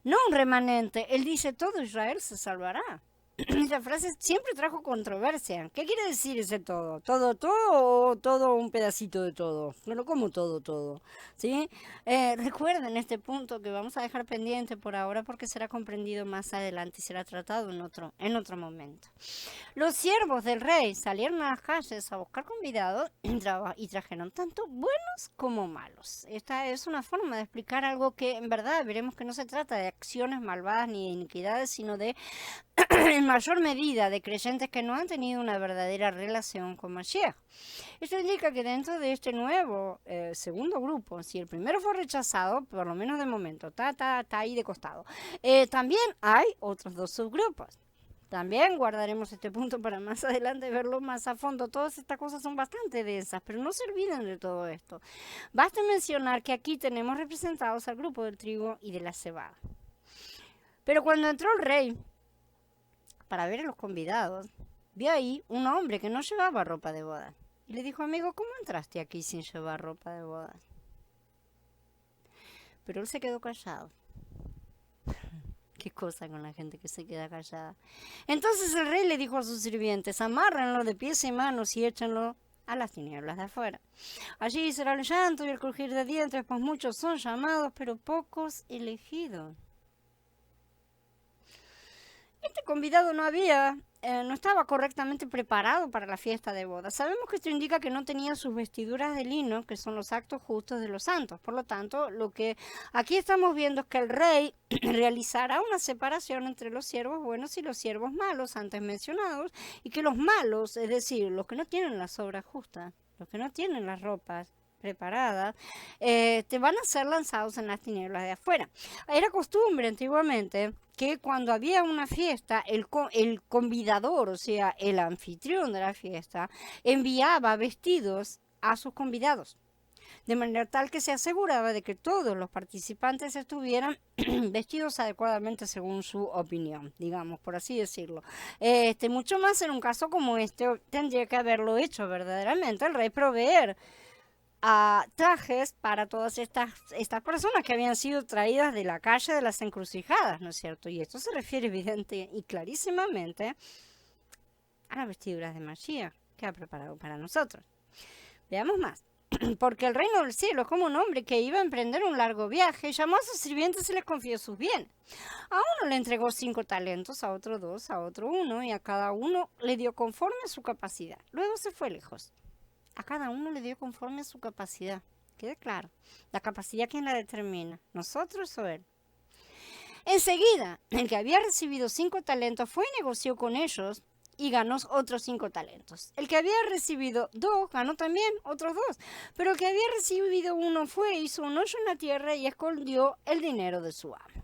No un remanente, él dice todo Israel se salvará. Esa frase siempre trajo controversia. ¿Qué quiere decir ese todo? ¿Todo o todo un pedacito de todo? Pero como todo, ¿sí? Recuerden este punto que vamos a dejar pendiente por ahora porque será comprendido más adelante y será tratado en otro momento. Los siervos del rey salieron a las calles a buscar convidados y trajeron tanto buenos como malos. Esta es una forma de explicar algo que en verdad veremos que no se trata de acciones malvadas ni de iniquidades, sino de en mayor medida de creyentes que no han tenido una verdadera relación con Mashiach. Esto indica que dentro de este nuevo segundo grupo, si el primero fue rechazado, por lo menos de momento, está ahí de costado, también hay otros 2 subgrupos. También guardaremos este punto para más adelante verlo más a fondo. Todas estas cosas son bastante densas, pero no se olviden de todo esto. Basta mencionar que aquí tenemos representados al grupo del trigo y de la cebada. Pero cuando entró el rey para ver a los convidados, vio ahí un hombre que no llevaba ropa de boda. Y le dijo, amigo, ¿cómo entraste aquí sin llevar ropa de boda? Pero él se quedó callado. Qué cosa con la gente que se queda callada. Entonces el rey le dijo a sus sirvientes, amárrenlo de pies y manos y échenlo a las tinieblas de afuera. Allí será el llanto y el crujir de dientes, pues muchos son llamados, pero pocos elegidos. Este convidado no estaba correctamente preparado para la fiesta de boda. Sabemos que esto indica que no tenía sus vestiduras de lino, que son los actos justos de los santos. Por lo tanto, lo que aquí estamos viendo es que el rey realizará una separación entre los siervos buenos y los siervos malos antes mencionados, y que los malos, es decir, los que no tienen las obras justas, los que no tienen las ropas preparadas, te van a ser lanzados en las tinieblas de afuera. Era costumbre antiguamente que cuando había una fiesta, el convidador, o sea, el anfitrión de la fiesta, enviaba vestidos a sus convidados, de manera tal que se aseguraba de que todos los participantes estuvieran vestidos adecuadamente según su opinión, digamos, por así decirlo. Mucho más en un caso como este, tendría que haberlo hecho verdaderamente el rey, proveer a trajes para todas estas personas que habían sido traídas de la calle de las encrucijadas, ¿no es cierto? Y esto se refiere evidente y clarísimamente a las vestiduras de Mashiach que ha preparado para nosotros. Veamos más. Porque el reino del cielo es como un hombre que iba a emprender un largo viaje, llamó a sus sirvientes y les confió sus bienes. A uno le entregó 5 talentos, a otro 2, a otro 1, y a cada uno le dio conforme a su capacidad. Luego se fue lejos. A cada uno le dio conforme a su capacidad. Quede claro. La capacidad, ¿quién la determina? ¿Nosotros o él? Enseguida, el que había recibido 5 talentos fue y negoció con ellos y ganó otros 5 talentos. El que había recibido 2 ganó también otros 2. Pero el que había recibido 1 fue, hizo un hoyo en la tierra y escondió el dinero de su amo.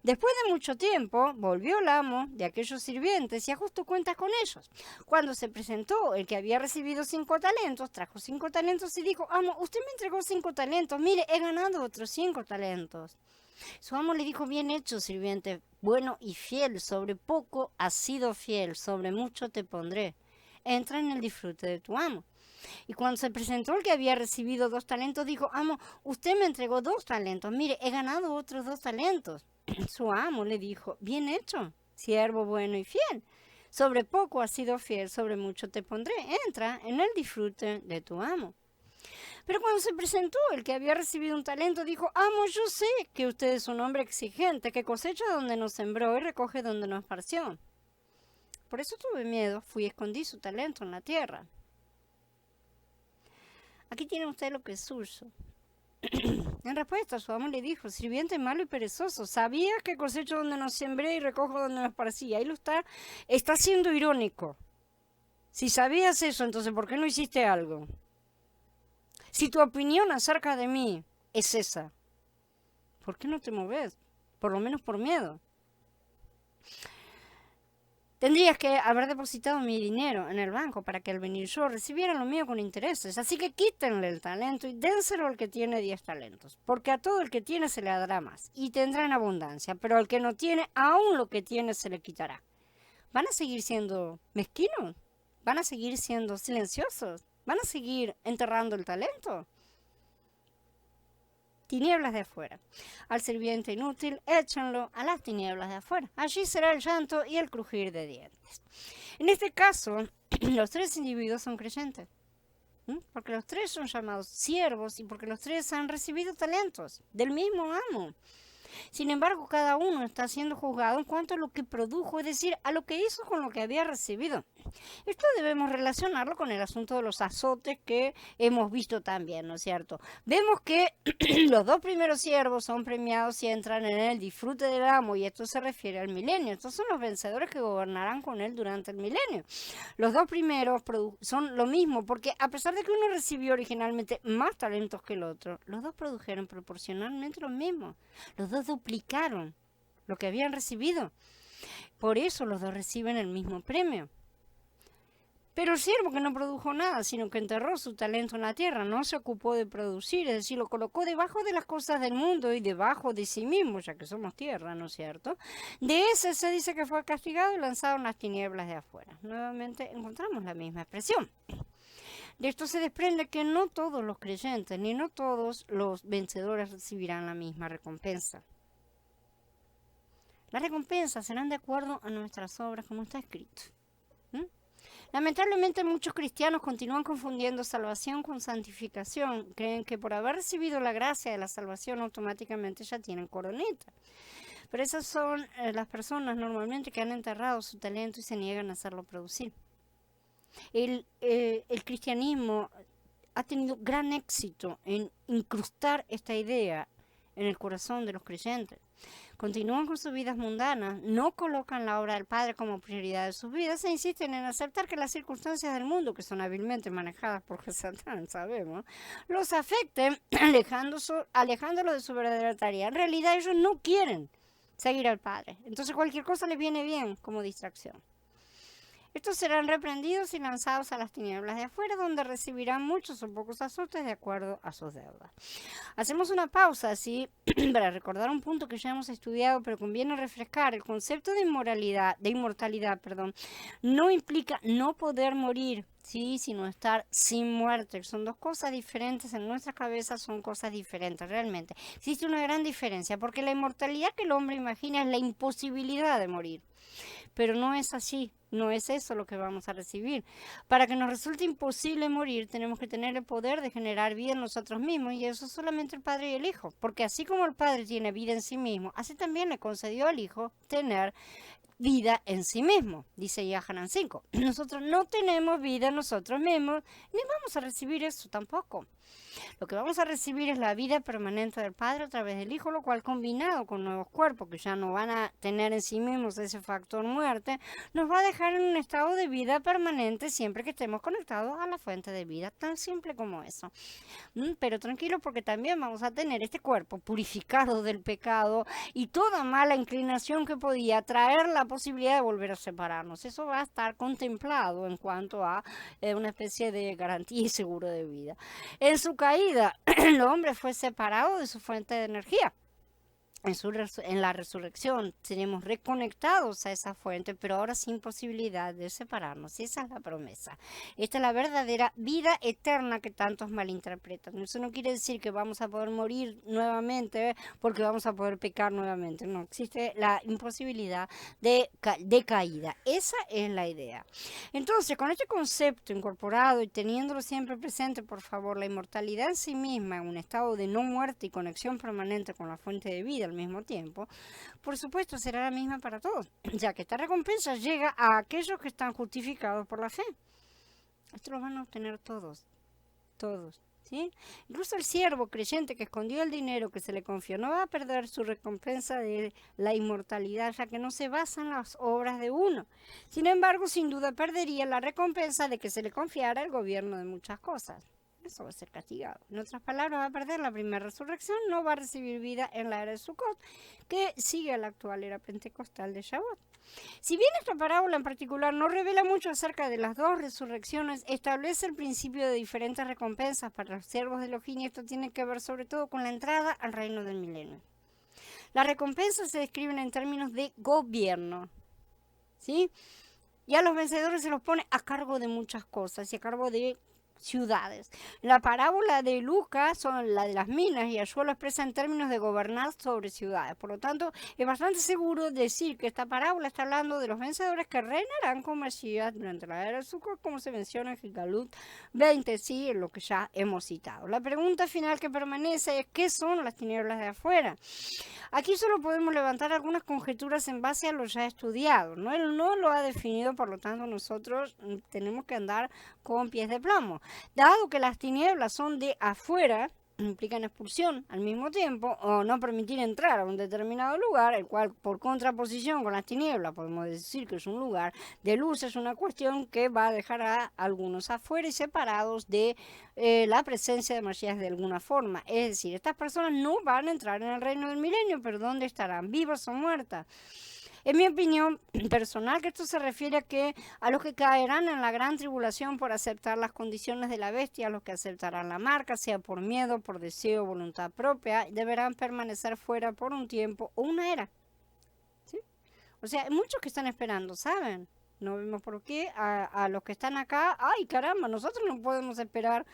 Después de mucho tiempo, volvió el amo de aquellos sirvientes y ajustó cuentas con ellos. Cuando se presentó el que había recibido 5 talentos, trajo 5 talentos y dijo, amo, usted me entregó 5 talentos, mire, he ganado otros 5 talentos. Su amo le dijo, bien hecho, sirviente, bueno y fiel, sobre poco has sido fiel, sobre mucho te pondré. Entra en el disfrute de tu amo. Y cuando se presentó el que había recibido 2 talentos, dijo, amo, usted me entregó 2 talentos, mire, he ganado otros 2 talentos. Su amo le dijo, bien hecho, siervo bueno y fiel. Sobre poco has sido fiel, sobre mucho te pondré. Entra en el disfrute de tu amo. Pero cuando se presentó el que había recibido un talento, dijo, amo, yo sé que usted es un hombre exigente, que cosecha donde nos sembró y recoge donde nos esparció. Por eso tuve miedo, fui y escondí su talento en la tierra. Aquí tiene usted lo que es suyo. En respuesta, su amo le dijo, sirviente malo y perezoso, ¿sabías que cosecho donde nos sembré y recojo donde me esparcí? Ahí lo está siendo irónico. Si sabías eso, entonces, ¿por qué no hiciste algo? Si tu opinión acerca de mí es esa, ¿por qué no te moves? Por lo menos por miedo. Tendrías que haber depositado mi dinero en el banco para que al venir yo recibiera lo mío con intereses. Así que quítenle el talento y dénselo al que tiene 10 talentos. Porque a todo el que tiene se le dará más y tendrá en abundancia. Pero al que no tiene, aún lo que tiene se le quitará. ¿Van a seguir siendo mezquinos? ¿Van a seguir siendo silenciosos? ¿Van a seguir enterrando el talento? Tinieblas de afuera. Al sirviente inútil, échenlo a las tinieblas de afuera. Allí será el llanto y el crujir de dientes. En este caso, los tres individuos son creyentes, porque los tres son llamados siervos y porque los tres han recibido talentos del mismo amo. Sin embargo, cada uno está siendo juzgado en cuanto a lo que produjo, es decir, a lo que hizo con lo que había recibido. Esto debemos relacionarlo con el asunto de los azotes que hemos visto también, ¿no es cierto? Vemos que los dos primeros siervos son premiados y entran en el disfrute del amo, y esto se refiere al milenio. Estos son los vencedores que gobernarán con él durante el milenio. Los dos primeros son lo mismo, porque a pesar de que uno recibió originalmente más talentos que el otro, los dos produjeron proporcionalmente lo mismo. Los dos duplicaron lo que habían recibido. Por eso los dos reciben el mismo premio. Pero el siervo que no produjo nada, sino que enterró su talento en la tierra, no se ocupó de producir, es decir, lo colocó debajo de las cosas del mundo y debajo de sí mismo, ya que somos tierra, ¿no es cierto? De ese se dice que fue castigado y lanzado en las tinieblas de afuera. Nuevamente encontramos la misma expresión. De esto se desprende que no todos los creyentes, ni no todos los vencedores recibirán la misma recompensa. Las recompensas serán de acuerdo a nuestras obras, como está escrito. Lamentablemente muchos cristianos continúan confundiendo salvación con santificación. Creen que por haber recibido la gracia de la salvación automáticamente ya tienen coronita. Pero esas son las personas normalmente que han enterrado su talento y se niegan a hacerlo producir. El cristianismo ha tenido gran éxito en incrustar esta idea en el corazón de los creyentes. Continúan con sus vidas mundanas, no colocan la obra del Padre como prioridad de sus vidas e insisten en aceptar que las circunstancias del mundo, que son hábilmente manejadas por Satán, sabemos, los afecten alejándolo de su verdadera tarea. En realidad ellos no quieren seguir al Padre, entonces cualquier cosa les viene bien como distracción. Estos serán reprendidos y lanzados a las tinieblas de afuera, donde recibirán muchos o pocos azotes de acuerdo a sus deudas. Hacemos una pausa así para recordar un punto que ya hemos estudiado, pero conviene refrescar. El concepto de inmortalidad, no implica no poder morir, ¿sí? Sino estar sin muerte. Son dos cosas diferentes, en nuestras cabezas son cosas diferentes, realmente. Existe una gran diferencia, porque la inmortalidad que el hombre imagina es la imposibilidad de morir. Pero no es así, no es eso lo que vamos a recibir. Para que nos resulte imposible morir, tenemos que tener el poder de generar vida en nosotros mismos, y eso solamente el Padre y el Hijo. Porque así como el Padre tiene vida en sí mismo, así también le concedió al Hijo tener vida en sí mismo, dice Yohanan 5. Nosotros no tenemos vida en nosotros mismos, ni vamos a recibir eso tampoco. Lo que vamos a recibir es la vida permanente del Padre a través del Hijo, lo cual combinado con nuevos cuerpos que ya no van a tener en sí mismos ese factor muerte, nos va a dejar en un estado de vida permanente siempre que estemos conectados a la fuente de vida, tan simple como eso. Pero tranquilos, porque también vamos a tener este cuerpo purificado del pecado y toda mala inclinación que podía traer la posibilidad de volver a separarnos. Eso va a estar contemplado en cuanto a una especie de garantía y seguro de vida. En su caída, el hombre fue separado de su fuente de energía. En la resurrección seremos reconectados a esa fuente, pero ahora sin posibilidad de separarnos. Esa es la promesa. Esta es la verdadera vida eterna que tantos malinterpretan. Eso no quiere decir que vamos a poder morir nuevamente porque vamos a poder pecar nuevamente. No, existe la imposibilidad de caída. Esa es la idea. Entonces, con este concepto incorporado y teniéndolo siempre presente, por favor, la inmortalidad en sí misma, en un estado de no muerte y conexión permanente con la fuente de vida al mismo tiempo, por supuesto será la misma para todos, ya que esta recompensa llega a aquellos que están justificados por la fe. Esto lo van a obtener todos, ¿sí? Incluso el siervo creyente que escondió el dinero que se le confió no va a perder su recompensa de la inmortalidad, ya que no se basa en las obras de uno. Sin embargo, sin duda perdería la recompensa de que se le confiara el gobierno de muchas cosas. Eso va a ser castigado. En otras palabras, va a perder la primera resurrección, no va a recibir vida en la era de Sukkot, que sigue a la actual era pentecostal de Shavuot. Si bien esta parábola en particular no revela mucho acerca de las dos resurrecciones, establece el principio de diferentes recompensas para los siervos de Elohim, y esto tiene que ver sobre todo con la entrada al reino del milenio. Las recompensas se describen en términos de gobierno, ¿sí? Y a los vencedores se los pone a cargo de muchas cosas y a cargo de ciudades. La parábola de Lucas son la de las minas y Yahshua lo expresa en términos de gobernar sobre ciudades. Por lo tanto, es bastante seguro decir que esta parábola está hablando de los vencedores que reinarán con Mashiach durante la era de Sukkot, como se menciona en Gigalut 20, sí, en lo que ya hemos citado. La pregunta final que permanece es: ¿qué son las tinieblas de afuera? Aquí solo podemos levantar algunas conjeturas en base a lo ya estudiado, ¿no? Él no lo ha definido, por lo tanto nosotros tenemos que andar con pies de plomo. Dado que las tinieblas son de afuera, implican expulsión al mismo tiempo, o no permitir entrar a un determinado lugar, el cual por contraposición con las tinieblas podemos decir que es un lugar de luz, es una cuestión que va a dejar a algunos afuera y separados de la presencia de Mashiach de alguna forma. Es decir, estas personas no van a entrar en el reino del milenio, pero ¿dónde estarán? ¿Vivas o muertas? En mi opinión personal, que esto se refiere a los que caerán en la gran tribulación por aceptar las condiciones de la bestia, a los que aceptarán la marca, sea por miedo, por deseo, voluntad propia, deberán permanecer fuera por un tiempo o una era. ¿Sí? O sea, hay muchos que están esperando, ¿saben? No vemos por qué a los que están acá, ay caramba, nosotros no podemos esperar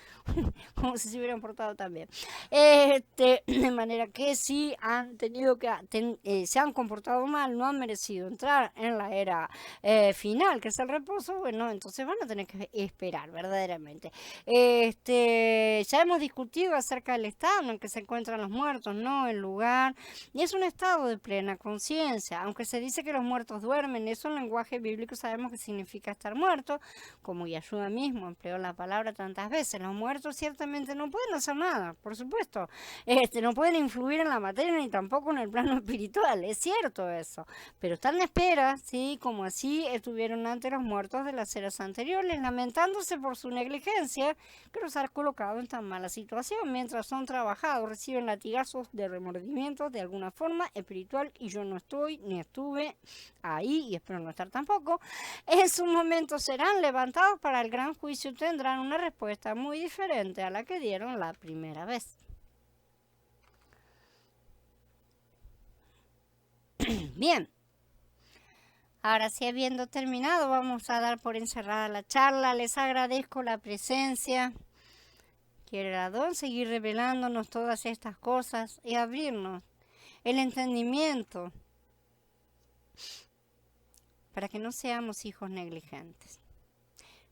como si se hubieran portado tan bien. De manera que si han tenido que, se han comportado mal, no han merecido entrar en la era final, que es el reposo, bueno, entonces van a tener que esperar verdaderamente. Ya hemos discutido acerca del estado en el que se encuentran los muertos, ¿no? El lugar, y es un estado de plena conciencia, aunque se dice que los muertos duermen, eso en lenguaje bíblico sabemos que significa estar muerto, como Yahshua mismo empleó la palabra tantas veces. Los muertos ciertamente no pueden hacer nada, por supuesto, no pueden influir en la materia ni tampoco en el plano espiritual, es cierto eso, pero están en espera, sí, como así estuvieron ante los muertos de las eras anteriores, lamentándose por su negligencia que los ha colocado en tan mala situación. Mientras son trabajados, reciben latigazos de remordimiento de alguna forma espiritual, y yo no estoy ni estuve ahí y espero no estar tampoco. En su momento serán levantados para el gran juicio y tendrán una respuesta muy diferente a la que dieron la primera vez. Bien, ahora sí, habiendo terminado, vamos a dar por encerrada la charla. Les agradezco la presencia. Quiere el Adón seguir revelándonos todas estas cosas y abrirnos el entendimiento para que no seamos hijos negligentes.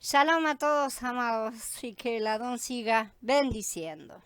Shalom a todos, amados, y que el Adón siga bendiciendo.